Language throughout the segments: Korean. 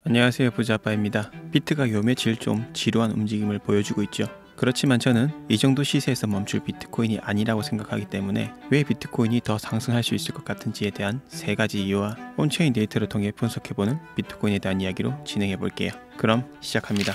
안녕하세요, 부자아빠입니다. 비트가 요 며칠 좀 지루한 움직임을 보여주고 있죠. 그렇지만 저는 이 정도 시세에서 멈출 비트코인이 아니라고 생각하기 때문에 왜 비트코인이 더 상승할 수 있을 것 같은지에 대한 3가지 이유와 온체인 데이터를 통해 분석해보는 비트코인에 대한 이야기로 진행해 볼게요. 그럼 시작합니다.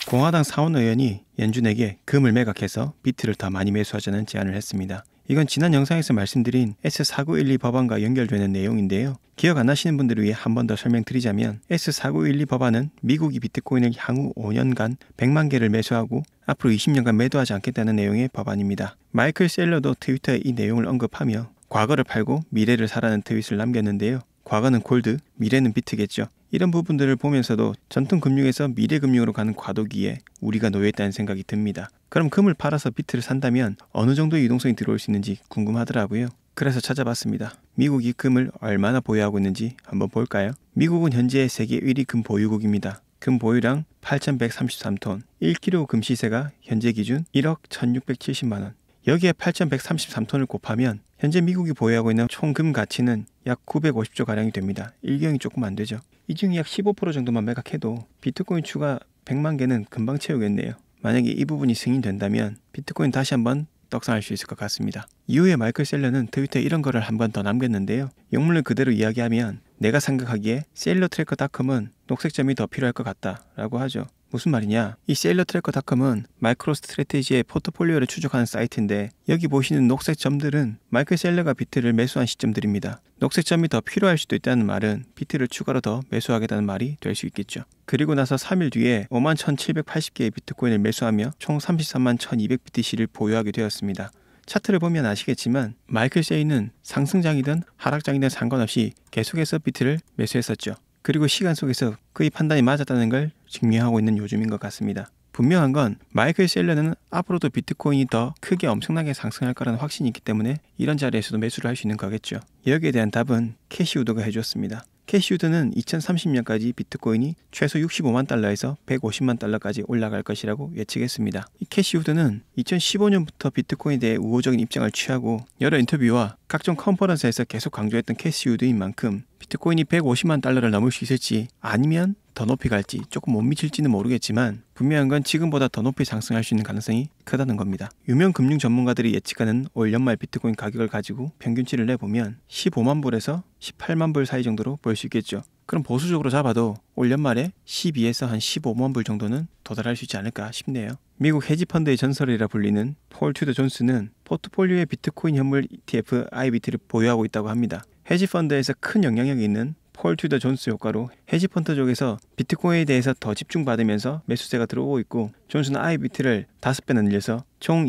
공화당 상원 의원이 연준에게 금을 매각해서 비트를 더 많이 매수하자는 제안을 했습니다. 이건 지난 영상에서 말씀드린 S4912 법안과 연결되는 내용인데요. 기억 안 나시는 분들을 위해 한 번 더 설명드리자면 S4912 법안은 미국이 비트코인을 향후 5년간 100만 개를 매수하고 앞으로 20년간 매도하지 않겠다는 내용의 법안입니다. 마이클 셀러도 트위터에 이 내용을 언급하며 과거를 팔고 미래를 사라는 트윗을 남겼는데요. 과거는 골드, 미래는 비트겠죠. 이런 부분들을 보면서도 전통 금융에서 미래 금융으로 가는 과도기에 우리가 놓여있다는 생각이 듭니다. 그럼 금을 팔아서 비트를 산다면 어느 정도의 유동성이 들어올 수 있는지 궁금하더라고요. 그래서 찾아봤습니다. 미국이 금을 얼마나 보유하고 있는지 한번 볼까요? 미국은 현재 세계 1위 금 보유국입니다. 금 보유량 8,133톤, 1kg 금 시세가 현재 기준 1억 1,670만원. 여기에 8,133톤을 곱하면 현재 미국이 보유하고 있는 총 금 가치는 약 950조가량이 됩니다. 일경이 조금 안 되죠. 이 중에 약 15% 정도만 매각해도 비트코인 추가 100만 개는 금방 채우겠네요. 만약에 이 부분이 승인된다면 비트코인 다시 한번 떡상할 수 있을 것 같습니다. 이후에 마이클 셀러는 트위터에 이런 거를 한 번 더 남겼는데요. 영문을 그대로 이야기하면 내가 생각하기에 셀러트래커닷컴은 녹색점이 더 필요할 것 같다 라고 하죠. 무슨 말이냐? 이 셀러트래커닷컴은 마이크로스트래티지의 포트폴리오를 추적하는 사이트인데 여기 보시는 녹색 점들은 마이클 셀러가 비트를 매수한 시점들입니다. 녹색 점이 더 필요할 수도 있다는 말은 비트를 추가로 더 매수하겠다는 말이 될 수 있겠죠. 그리고 나서 3일 뒤에 51,780개의 비트코인을 매수하며 총 33만 1,200BTC를 보유하게 되었습니다. 차트를 보면 아시겠지만 마이클 셀러는 상승장이든 하락장이든 상관없이 계속해서 비트를 매수했었죠. 그리고 시간 속에서 그의 판단이 맞았다는 걸 증명하고 있는 요즘인 것 같습니다. 분명한 건 마이클 셀러는 앞으로도 비트코인이 더 크게 엄청나게 상승할 거라는 확신이 있기 때문에 이런 자리에서도 매수를 할 수 있는 거겠죠. 여기에 대한 답은 캐시우드가 해주었습니다. 캐시우드는 2030년까지 비트코인이 최소 65만 달러에서 150만 달러까지 올라갈 것이라고 예측했습니다. 이 캐시우드는 2015년부터 비트코인에 대해 우호적인 입장을 취하고 여러 인터뷰와 각종 컨퍼런스에서 계속 강조했던 캐시우드인 만큼 비트코인이 150만 달러를 넘을 수 있을지 아니면 더 높이 갈지 조금 못 미칠지는 모르겠지만 분명한 건 지금보다 더 높이 상승할 수 있는 가능성이 크다는 겁니다. 유명 금융 전문가들이 예측하는 올 연말 비트코인 가격을 가지고 평균치를 내보면 15만 불에서 18만 불 사이 정도로 보일 수 있겠죠. 그럼 보수적으로 잡아도 올 연말에 12에서 한 15만 불 정도는 도달할 수 있지 않을까 싶네요. 미국 헤지펀드의 전설이라 불리는 폴 튜더 존스는 포트폴리오의 비트코인 현물 ETF IBT를 보유하고 있다고 합니다. 헤지펀드에서 큰 영향력이 있는 폴 튜더 존스 효과로 헤지펀드 쪽에서 비트코인에 대해서 더 집중받으면서 매수세가 들어오고 있고 존스는 IBT를 5배나 늘려서 총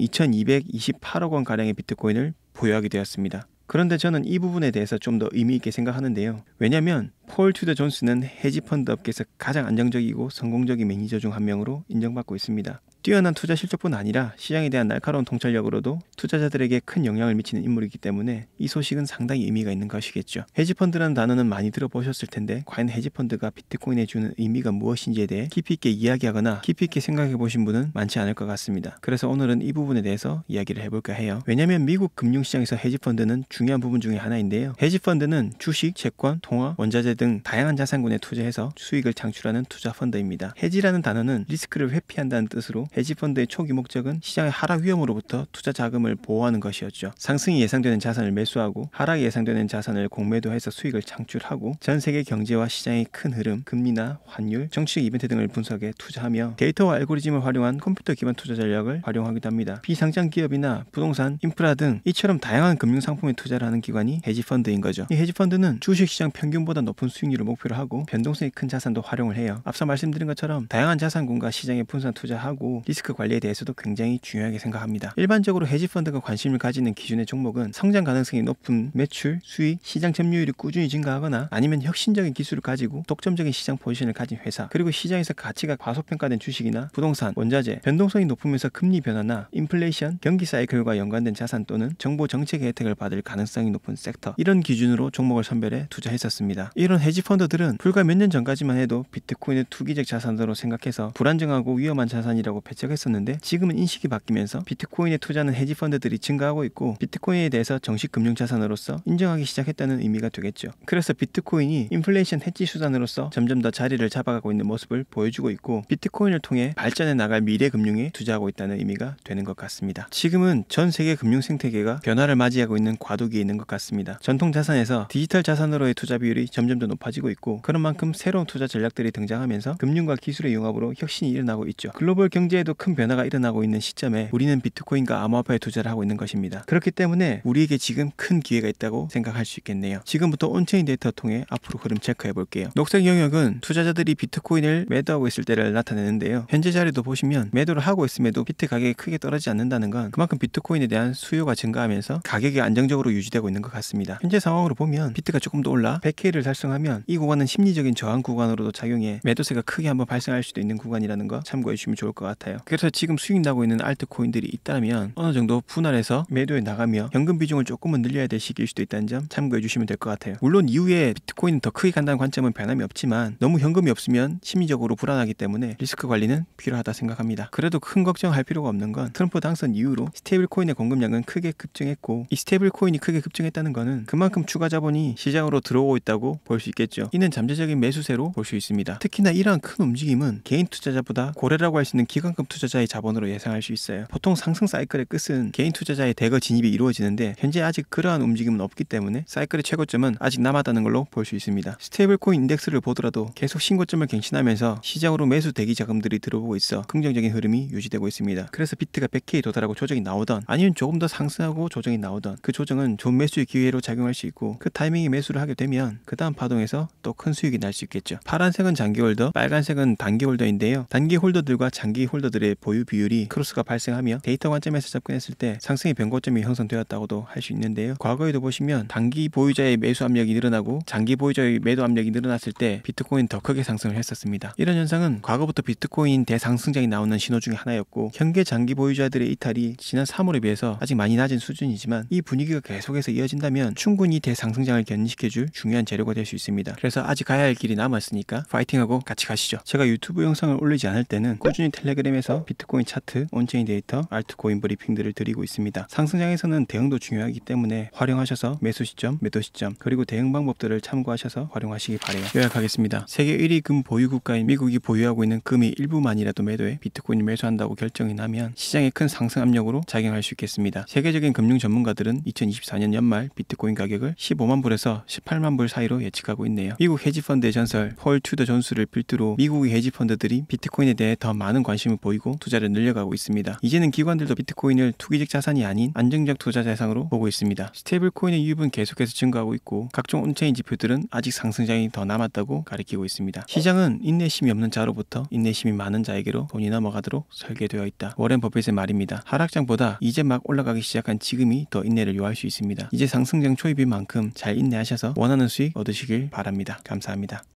2,228억 원 가량의 비트코인을 보유하게 되었습니다. 그런데 저는 이 부분에 대해서 좀 더 의미 있게 생각하는데요. 왜냐하면 폴 튜더 존스는 헤지펀드 업계에서 가장 안정적이고 성공적인 매니저 중 한 명으로 인정받고 있습니다. 뛰어난 투자 실적뿐 아니라 시장에 대한 날카로운 통찰력으로도 투자자들에게 큰 영향을 미치는 인물이기 때문에 이 소식은 상당히 의미가 있는 것이겠죠. 헤지펀드라는 단어는 많이 들어보셨을 텐데 과연 헤지펀드가 비트코인에 주는 의미가 무엇인지에 대해 깊이 있게 이야기하거나 깊이 있게 생각해 보신 분은 많지 않을 것 같습니다. 그래서 오늘은 이 부분에 대해서 이야기를 해볼까 해요. 왜냐하면 미국 금융시장에서 헤지펀드는 중요한 부분 중에 하나인데요. 헤지펀드는 주식, 채권, 통화, 원자재 등 다양한 자산군에 투자해서 수익을 창출하는 투자 펀드입니다. 헤지라는 단어는 리스크를 회피한다는 뜻으로 헤지펀드의 초기 목적은 시장의 하락 위험으로부터 투자 자금을 보호하는 것이었죠. 상승이 예상되는 자산을 매수하고 하락이 예상되는 자산을 공매도해서 수익을 창출하고 전 세계 경제와 시장의 큰 흐름, 금리나 환율, 정치적 이벤트 등을 분석해 투자하며 데이터와 알고리즘을 활용한 컴퓨터 기반 투자 전략을 활용하기도 합니다. 비상장 기업이나 부동산, 인프라 등 이처럼 다양한 금융 상품에 투자를 하는 기관이 헤지펀드인 거죠. 이 헤지펀드는 주식시장 평균보다 높은 수익률을 목표로 하고 변동성이 큰 자산도 활용을 해요. 앞서 말씀드린 것처럼 다양한 자산군과 시장에 분산 투자하고 리스크 관리에 대해서도 굉장히 중요하게 생각합니다. 일반적으로 헤지펀드가 관심을 가지는 기준의 종목은 성장 가능성이 높은 매출, 수익, 시장 점유율이 꾸준히 증가하거나 아니면 혁신적인 기술을 가지고 독점적인 시장 포지션을 가진 회사, 그리고 시장에서 가치가 과소평가된 주식이나 부동산, 원자재, 변동성이 높으면서 금리 변화나 인플레이션, 경기 사이클과 연관된 자산 또는 정보 정책의 혜택을 받을 가능성이 높은 섹터, 이런 기준으로 종목을 선별해 투자했었습니다. 이런 헤지펀드들은 불과 몇 년 전까지만 해도 비트코인을 투기적 자산으로 생각해서 불안정하고 위험한 자산이라고 배척했었는데 지금은 인식이 바뀌면서 비트코인에 투자하는 헤지펀드들이 증가하고 있고 비트코인에 대해서 정식 금융자산으로서 인정하기 시작했다는 의미가 되겠죠. 그래서 비트코인이 인플레이션 해지 수단으로서 점점 더 자리를 잡아가고 있는 모습을 보여주고 있고 비트코인을 통해 발전해 나갈 미래 금융에 투자하고 있다는 의미가 되는 것 같습니다. 지금은 전 세계 금융 생태계가 변화를 맞이하고 있는 과도기에 있는 것 같습니다. 전통 자산에서 디지털 자산으로의 투자 비율이 점점 더 높아지고 있고 그런 만큼 새로운 투자 전략들이 등장하면서 금융과 기술의 융합으로 혁신이 일어나고 있죠. 글로벌 경제에도 큰 변화가 일어나고 있는 시점에 우리는 비트코인과 암호화폐에 투자를 하고 있는 것입니다. 그렇기 때문에 우리에게 지금 큰 기회가 있다고 생각할 수 있겠네요. 지금부터 온체인 데이터 통해 앞으로 흐름 체크해 볼게요. 녹색 영역은 투자자들이 비트코인을 매도하고 있을 때를 나타내는데요. 현재 자료도 보시면 매도를 하고 있음에도 비트 가격이 크게 떨어지지 않는다는 건 그만큼 비트코인에 대한 수요가 증가하면서 가격이 안정적으로 유지되고 있는 것 같습니다. 현재 상황으로 보면 비트가 조금 더 올라 100K를 달성하면 이 구간은 심리적인 저항 구간으로도 작용해 매도세가 크게 한번 발생할 수도 있는 구간이라는 거 참고해 주시면 좋을 것 같아요. 그래서 지금 수익 나고 있는 알트코인들이 있다면 어느 정도 분할해서 매도에 나가며 현금 비중을 조금은 늘려야 될 시기일 수도 있다는 점 참고해 주시면 될 것 같아요. 물론 이후에 비트코인은 더 크게 간다는 관점은 변함이 없지만 너무 현금이 없으면 심리적으로 불안하기 때문에 리스크 관리는 필요하다 생각합니다. 그래도 큰 걱정할 필요가 없는 건 트럼프 당선 이후로 스테이블 코인의 공급량은 크게 급증했고 이 스테이블 코인이 크게 급증했다는 거는 그만큼 추가 자본이 시장으로 들어오고 있다고 볼 수 있겠죠. 이는 잠재적인 매수세로 볼 수 있습니다. 특히나 이러한 큰 움직임은 개인 투자자보다 고래라고 할 수 있는 기관급 투자자의 자본으로 예상할 수 있어요. 보통 상승 사이클의 끝은 개인 투자자의 대거 진입이 이루어지는데 현재 아직 그러한 움직임은 없기 때문에 사이클의 최고점은 아직 남았다는 걸로 볼 수 있습니다. 스테이블 코인 인덱스를 보더라도 계속 신고점을 갱신하면서 시장으로 매수 대기 자금들이 들어오고 있어 긍정적인 흐름이 유지되고 있습니다. 그래서 비트가 100K 도달하고 조정이 나오던 아니면 조금 더 상승하고 조정이 나오던 그 조정은 좋은 매수의 기회로 작용할 수 있고 그 타이밍에 매수를 하게 되면 그 다음 파동에서 또 큰 수익이 날 수 있겠죠. 파란색은 장기 홀더, 빨간색은 단기 홀더인데요. 단기 홀더들과 장기 홀더들의 보유 비율이 크로스가 발생하며 데이터 관점에서 접근했을 때 상승의 변고점이 형성되었다고도 할 수 있는데요. 과거에도 보시면 단기 보유자의 매수 압력이 늘어나고 장기 보유자의 매도 압력이 늘어났을 때 비트코인 더 크게 상승을 했었습니다. 이런 현상은 과거부터 비트코인 대상승장이 나오는 신호 중에 하나였고 현재 장기 보유자들의 이탈이 지난 3월에 비해서 아직 많이 낮은 수준이지만 이 분위기가 계속해서 이어진다면 충분히 대상승장을 견인시켜줄 중요한 재료가 될 수 있습니다. 그래서 아직 가야 할 길이 남았으니까 파이팅하고 같이 가시죠. 제가 유튜브 영상을 올리지 않을 때는 꾸준히 텔레그램에서 비트코인 차트, 온체인 데이터, 알트코인 브리핑들을 드리고 있습니다. 상승장에서는 대응도 중요하기 때문에 활용하셔서 매수 시점, 매도 시점, 그리고 대응 방법들을 참고하셔서 활용하시기 바래요. 요약하겠습니다. 세계 1위 금 보유 국가인 미국이 보유하고 있는 금이 일부만이라도 매도해 비트코인을 매수한다고 결정이 나면 시장에 큰 상승 압력으로 작용할 수 있겠습니다. 세계적인 금융 전문가들은 2024년 연말 비트코인 가격을 15만 불에서 18만 불 사이로 예측하고 있네요. 미국 헤지펀드의 전설 폴 튜더 존스를 필두로 미국의 헤지펀드들이 비트코인에 대해 더 많은 관심을 보이고 투자를 늘려가고 있습니다. 이제는 기관들도 비트코인을 투기적 자산이 아닌 안정적 투자 대상으로 보고 있습니다. 스테이블 코인의 유입은 계속해서 증가하고 있고 각종 온체인 지표들은 아직 상승장이 더 남았다고 가리키고 있습니다. 시장은 인내심이 없는 자로부터 인내심이 많은 자에게로 돈이 넘어가도록 설계되어 있다. 워렌 버핏의 말입니다. 하락장보다 이제 막 올라가기 시작한 지금이 더 인내를 요할 수 있습니다. 이제 상승장 초입인 만큼 잘 인내하셔서 원하는 수익 얻으시길 바랍니다. 감사합니다.